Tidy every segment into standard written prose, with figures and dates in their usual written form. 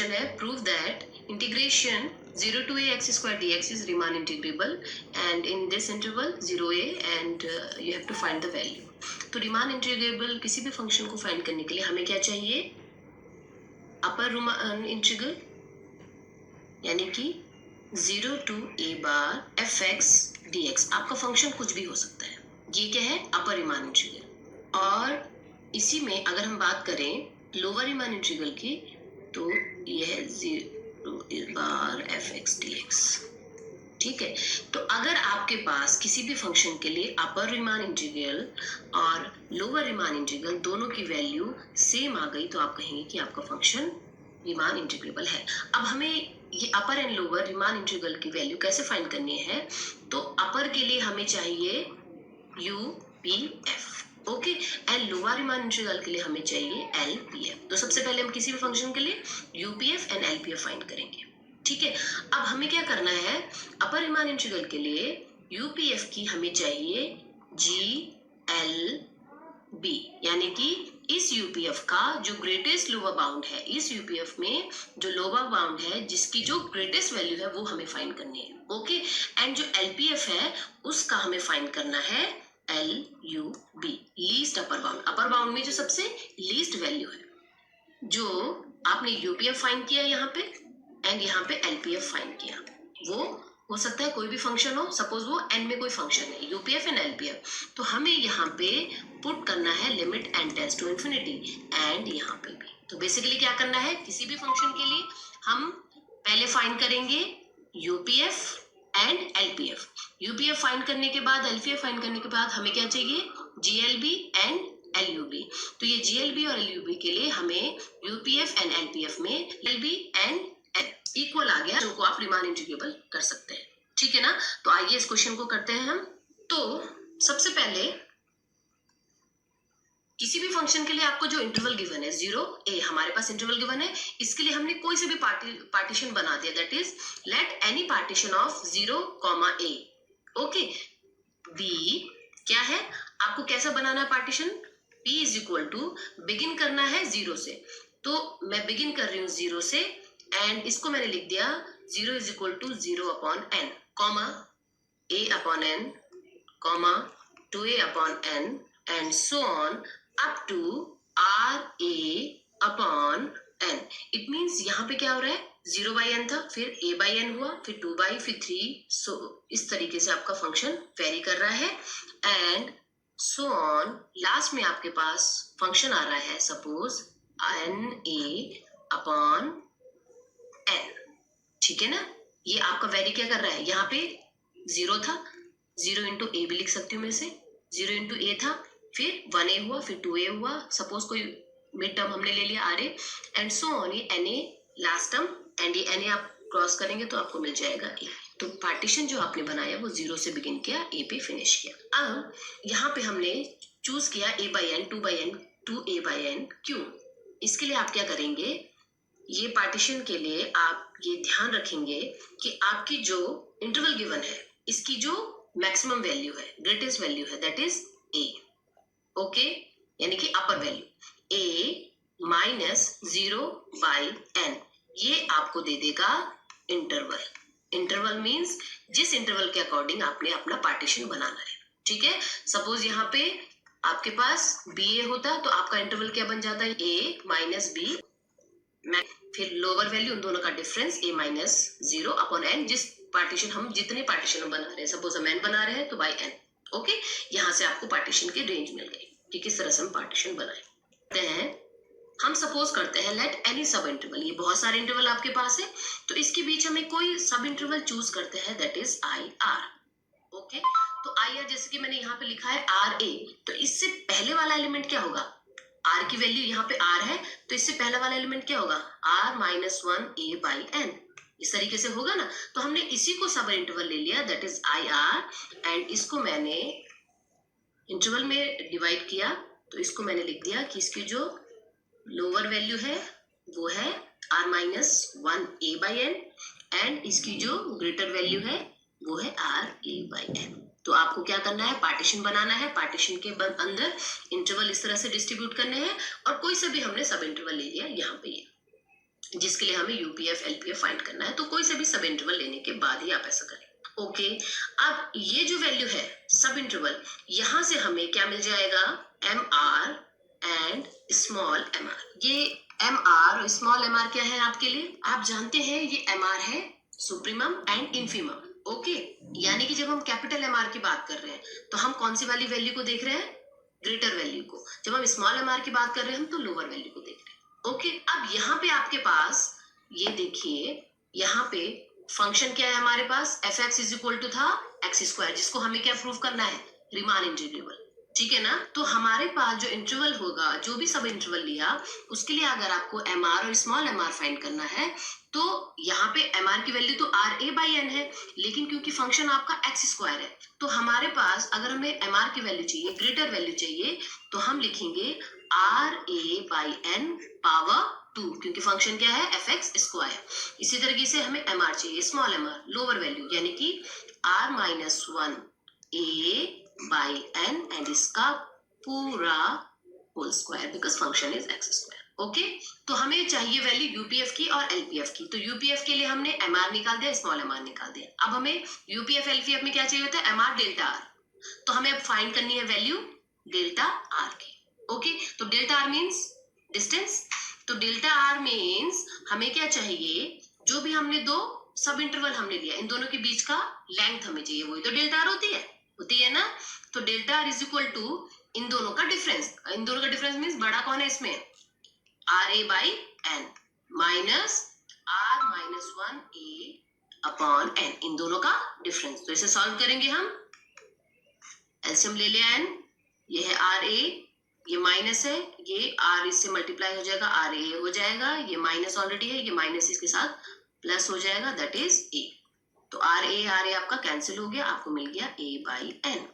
Question है prove that integration 0 to a x square dx is Riemann integrable and in this interval 0a and you have to find the value. तो Riemann integrable किसी भी function को find करने के लिए हमें क्या चाहिए? अपर Riemann इंटीग्रल यानी कि 0 to a bar fx dx. आपका फंक्शन कुछ भी हो सकता है. ये क्या है? अपर Riemann इंटीग्रल. और इसी में अगर हम बात करें लोअर Riemann इंटीग्रल की तो यह 0 बार fx dx. ठीक है. तो अगर आपके पास किसी भी फंक्शन के लिए अपर Riemann इंटीग्रल और लोअर Riemann इंटीग्रल दोनों की वैल्यू सेम आ गई तो आप कहेंगे कि आपका फंक्शन Riemann इंटीग्रेबल है. अब हमें ये अपर एंड लोअर Riemann इंटीग्रल की वैल्यू कैसे फाइंड करनी है? तो अपर के लिए हमें चाहिए UPF. Okay. And lower Riemann integral के लिए हमें चाहिए LPF. तो सबसे पहले हम किसी भी फंक्शन के लिए UPF एंड LPF फाइंड करेंगे. ठीक है. अब हमें क्या करना है? अपर Riemann इंटीग्रल के लिए UPF की हमें चाहिए GLB, यानी कि इस UPF का जो ग्रेटेस्ट लोअर बाउंड है, इस UPF में जो लोअर बाउंड है जिसकी जो ग्रेटेस्ट वैल्यू है वो हमें फाइंड करनी है. ओके. एंड जो LPF है उसका हमें फाइंड करना है LUB, least upper bound. Upper bound में जो सबसे लीस्ट वैल्यू है. जो आपने UPF फाइंड किया यहाँ पे एंड यहाँ पे LPF फाइंड किया, वो हो सकता है कोई भी फंक्शन हो. सपोज वो n में कोई फंक्शन है, UPF एंड LPF. तो हमें यहाँ पे पुट करना है limit n tends to infinity and यहाँ पे भी. तो बेसिकली क्या करना है? किसी भी फंक्शन के लिए हम पहले फाइंड करेंगे UPF and LPF. UPF find करने के बाद LPF फाइंड करने के बाद हमें क्या चाहिए? GLB and LUB. तो ये GLB और LUB के लिए हमें UPF एंड LPF में LB एंड इक्वल आ गया, जो को आप Riemann इंटीग्रेबल कर सकते हैं. ठीक है ना. तो आइए इस क्वेश्चन को करते हैं हम. तो सबसे पहले किसी भी फंक्शन के लिए आपको जो इंटरवल गिवन है 0a, हमारे पास इंटरवल गिवन है. इसके लिए हमने कोई से भी पार्टीशन बना दिया. That is let any partition of 0, a. Okay. b क्या है? आपको कैसा बनाना है partition? p is equal to begin करना है 0 से. तो मैं बिगिन कर रही हूँ 0 से एंड इसको मैंने लिख दिया 0 is equal to 0 upon n, comma a upon n, comma 2a upon n and so on up to RA upon n. It means यहाँ पे क्या हो रहा है? 0 बाई n था, फिर a बाई n हुआ, फिर 2 बाई, फिर 3. सो इस तरीके से आपका फंक्शन वेरी कर रहा है एंड सो ऑन. लास्ट में आपके पास फंक्शन आ रहा है सपोज NA अपॉन n. ठीक है ना. ये आपका वेरी क्या कर रहा है? यहाँ पे 0 था, 0 इंटू a भी लिख सकती हूँ मैं इसे. 0 इंटू a था, फिर 1a हुआ, फिर 2a हुआ. सपोज कोई मिड टर्म हमने ले लिया RA एंड सो ऑन. ये NA लास्ट टर्म एंड ये NA आप क्रॉस करेंगे तो आपको मिल जाएगा a. तो पार्टीशन जो आपने बनाया वो 0 से बिगिन किया, a पे फिनिश किया. अब यहाँ पे हमने चूज किया a by n, 2 by n, 2a by n. क्यों? इसके लिए आप क्या करेंगे? ये पार्टीशन के लिए आप ये ध्यान रखेंगे कि आपकी जो इंटरवल गिवन है इसकी जो मैक्सिमम वैल्यू है, ग्रेटेस्ट वैल्यू है, दैट इज a. ओके. यानी कि अपर value a minus 0 by n. ये आपको दे देगा इंटरवल. इंटरवल मीन्स जिस इंटरवल के अकॉर्डिंग आपने अपना पार्टीशन बनाना है. ठीक है. सपोज यहाँ पे आपके पास BA होता तो आपका इंटरवल क्या बन जाता है? a माइनस b, फिर लोअर वैल्यू उन दोनों का difference a minus 0 upon n. जिस पार्टीशन हम जितने पार्टीशन हम बना रहे हैं, सपोज हम n बना रहे हैं तो बाई n. ओके. यहाँ से आपको पार्टीशन के रेंज मिल गई कि किस तरह से हम पार्टीशन बनाए. हम सपोज करते हैं लेट एनी सब इंटरवल. ये बहुत सारे इंटरवल आपके पास है तो इसके बीच हमें कोई सब इंटरवल चूज करते हैं, दैट इज IR. ओके. तो IR जैसे कि मैंने यहाँ पे लिखा है RA, तो इससे पहले वाला एलिमेंट क्या होगा? R की वैल्यू यहाँ पे R है तो इससे पहला वाला एलिमेंट क्या होगा? R minus 1a by n. इस तरीके से होगा ना. तो हमने इसी को सब इंटरवल ले लिया, दैट इज IR एंड इसको मैंने इंटरवल में डिवाइड किया. तो इसको मैंने लिख दिया कि इसकी जो लोअर वैल्यू है वो है R minus 1a by n and इसकी जो ग्रेटर वैल्यू है वो है RA बाई n. तो आपको क्या करना है? पार्टीशन बनाना है. पार्टीशन के अंदर इंटरवल इस तरह से डिस्ट्रीब्यूट करने हैं और कोई से भी हमने सब इंटरवल ले लिया यहाँ पे. जिसके लिए हमें यूपीएफ एलपीएफ फाइंड करना है। तो कोई से भी सब इंटरवल लेने के बाद ही आप ऐसा करें। ओके, अब ये जो वैल्यू है सब इंटरवल, यहां से हमें क्या मिल जाएगा, M R and small M R. ये एम आर और स्मॉल एम आर क्या है आपके लिए, आप जानते हैं ये एम आर है सुप्रीमम एंड इन्फीमम। ओके, यानी कि जब हम कैपिटल एम आर की बात कर रहे हैं तो हम कौन सी वाली वैल्यू को देख रहे हैं, ग्रेटर वैल्यू को। जब हम स्मॉल एम आर की बात कर रहे हैं हम तो लोअर वैल्यू को देख रहे हैं। ओके, अब यहाँ पे आपके पास ये देखिए, यहाँ पे फंक्शन क्या है हमारे पास, F X is equal to था एक्स स्क्वायर, जिसको हमें क्या प्रूव करना है, रीमान इंटीग्रेबल। ठीक है ना। तो हमारे पास जो इंटरवल होगा, जो भी सब इंटरवल लिया, उसके लिए अगर आपको एम आर और स्मॉल एम आर फाइंड करना है तो यहाँ पे एम आर की वैल्यू तो आर ए बाई एन है, लेकिन क्योंकि फंक्शन आपका एक्स स्क्वायर है तो हमारे पास अगर हमें एम आर की वैल्यू चाहिए, ग्रेटर वैल्यू चाहिए, तो हम लिखेंगे R A by N power 2, क्योंकि फंक्शन क्या है, एफ एक्स स्क्वायर। इसी तरीके से हमें एम आर चाहिए, small M R, lower value, यानी कि R minus 1 A by N and इसका पूरा whole square, because function is X square. Okay, तो हमें चाहिए वैल्यू यूपीएफ की और एलपीएफ की। तो यूपीएफ के लिए हमने एमआर निकाल दिया, स्मॉल एमआर निकाल दिया। अब हमें यूपीएफ एलपीएफ में क्या चाहिए होता है, एमआर डेल्टा आर। तो हमें अब फाइंड करनी है वैल्यू डेल्टा आर की। ओके, तो डेल्टा आर मीन्स डिस्टेंस। तो डेल्टा आर मीन्स हमें क्या चाहिए, जो भी हमने दो सब इंटरवल हमने लिया, इन दोनों के बीच का लेंथ हमें चाहिए, वही तो डेल्टा आर होती है ना। तो delta R is equal to इन दोनों का डिफरेंस। इन दोनों का डिफरेंस मीन्स बड़ा कौन है इसमें, R A by N minus R minus 1 A upon N, इन दोनों का डिफरेंस। तो इसे सॉल्व करेंगे हम, एलसीएम ले लिया एन, ये है आर ए, ये माइनस है, ये आर इससे मल्टीप्लाई हो जाएगा, आर ए हो जाएगा, ये माइनस ऑलरेडी है, ये माइनस इसके साथ प्लस हो जाएगा, दैट इज ए। तो आर ए आपका कैंसिल हो गया, आपको मिल गया ए बाई एन।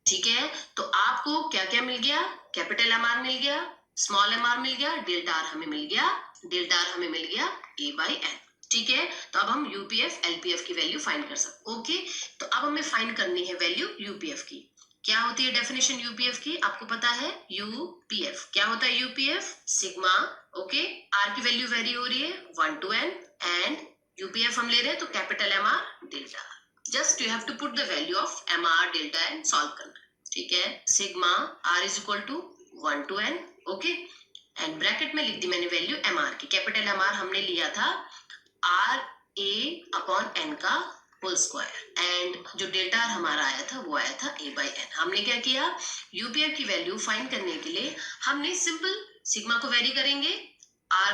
ठीक है, तो आपको क्या क्या मिल गया, कैपिटल एम आर मिल गया, स्मॉल एम आर मिल गया, डेल्टा आर हमें मिल गया, डेल्टा आर हमें मिल गया ए बाई एन। ठीक है, तो अब हम यूपीएफ एलपीएफ की वैल्यू फाइंड कर सकते। ओके, तो अब हमें फाइंड करनी है वैल्यू यूपीएफ की। क्या होती है डेफिनेशन यूपीएफ की, आपको पता है, यूपीएफ क्या होता है, यूपीएफ सिग्मा। ओके, आर की वैल्यू वेरी हो रही है 1 to n एंड यूपीएफ हम ले रहे हैं तो capital M R delta R. Just you have to put the value of M R delta N, solve करना है। ठीक है, sigma R is equal to 1 to n। Okay, and bracket में लिख दी मैंने वैल्यू एम आर की। Capital M R हमने लिया था आर ए अपॉन एन का होल स्क्वायर, एंड जो डेल्टा आर हमारा आया था वो आया था ए बाई एन। हमने क्या किया, यूपीएफ की वैल्यू फाइंड करने के लिए हमने सिंपल सिग्मा को वेरी करेंगे, R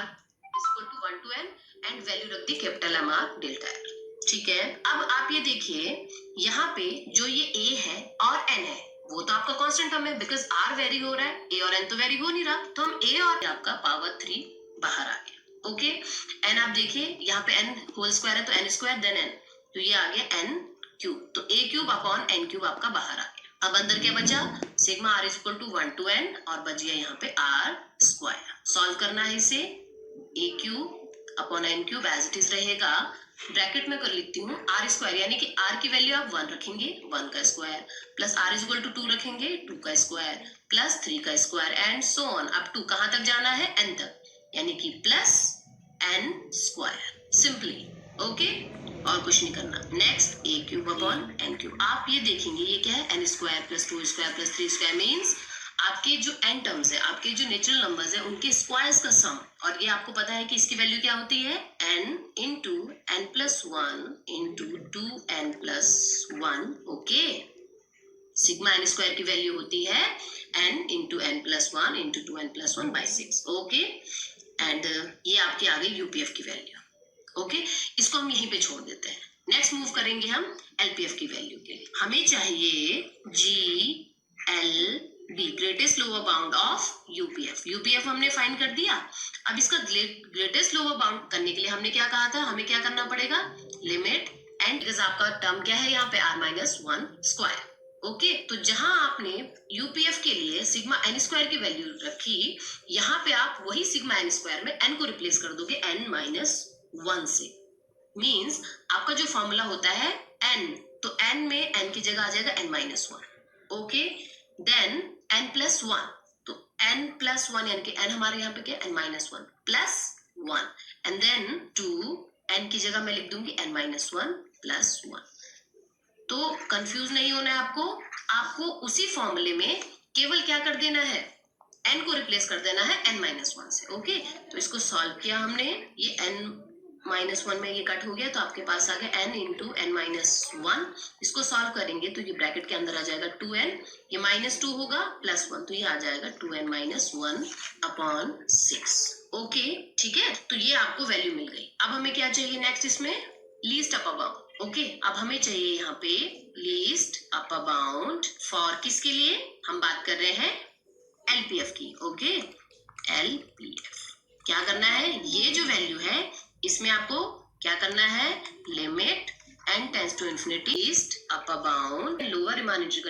equal to 1 to n and value रख दी capital M R delta R. ठीक है, अब आप ये देखिए, यहाँ पे जो ये ए है और एन है वो तो आपका कांस्टेंट टर्म है, बिकॉज आर वेरी हो रहा है, ए और एन तो वेरी हो नहीं रहा, तो हम ए और आपका पावर 3 बाहर आ गया। ओके, एन आप देखिए, यहाँ पे एन होल स्क्वायर है तो एन स्क्वायर देन एन, तो ये आ गया एन क्यूब, तो A cube upon N cube आपका बाहर आ गया। अब अंदर क्या बचा, sigma R is equal to 1 to n और बच गया यहाँ पे आर स्क्वायर। सॉल्व करना है इसे, A cube upon N cube as it is रहेगा, ब्रैकेट में कर लिखती हूँ आर स्क्वायर, यानी कि आर की वैल्यू आप 1 रखेंगे 1 का square, plus R is equal to 2 रखेंगे 2 का स्क्वायर, प्लस 3 का square and so on up to कहां तक जाना है, एन तक, यानी कि plus N square simply. Okay, और कुछ नहीं करना। Next A cube upon N cube, आप ये देखेंगे ये क्या है, N square plus 2 square plus 3 square means आपके जो एन टर्म्स है, आपके जो नेचुरल नंबर्स है उनके स्क्वायर्स का सम, और ये आपको पता है कि इसकी वैल्यू क्या होती है, N into N plus 1 into 2n plus 1। Okay, sigma N square की वैल्यू होती है n into N plus 1 into 2n plus 1 by 6। Okay, and ये आपकी आ गई यूपीएफ की वैल्यू। ओके, इसको हम यहीं पे छोड़ देते हैं। नेक्स्ट मूव करेंगे हम एलपीएफ की वैल्यू के लिए। हमें चाहिए G L B, greatest lower bound of UPF. UPF हमने फाइंड कर दिया, अब इसका ग्रेटेस्ट लोअर बाउंड करने के लिए हमने क्या कहा था, हमें क्या करना पड़ेगा, लिमिट एंड, बिकॉज आपका टर्म क्या है यहाँ पे आर माइनस 1 स्क्वायर। ओके, तो जहां आपने यूपीएफ के लिए सिग्मा एन स्क्वायर की वैल्यू रखी, यहाँ पे आप वही सिग्मा एन स्क्वायर में एन को रिप्लेस कर दोगे एन माइनस 1 से, मीन्स आपका जो फॉर्मूला होता है n, तो n में n की जगह आ जाएगा n minus 1। Okay, then n plus 1, तो n प्लस 1 यानी कि n हमारे यहाँ पे क्या n minus 1 plus 1 and then 2, n की जगह मैं लिख दूंगी n-1 प्लस 1। तो कंफ्यूज नहीं होना है आपको उसी फॉर्मूले में केवल क्या कर देना है, n को रिप्लेस कर देना है n-1 से। ओके, तो इसको सॉल्व किया हमने, ये n-1 में ये कट हो गया तो आपके पास आ गया n इंटू n-1। इसको सॉल्व करेंगे तो ये ब्रैकेट के अंदर आ जाएगा 2n, ये -2 होगा प्लस 1, तो ये आ जाएगा 2n-1 अपॉन 6। ओके, ठीक है, तो ये आपको वैल्यू मिल गई। अब हमें क्या चाहिए नेक्स्ट, इसमें लीस्ट अपर बाउंड। ओके, अब हमें चाहिए यहाँ पे लीस्ट अपर बाउंड फॉर किसके लिए, हम बात कर रहे हैं एलपीएफ की। ओके, एलपीएफ क्या करना है, ये जो वैल्यू है इसमें आपको क्या करना है, limit n tends to infinity least upper bound lower imaginary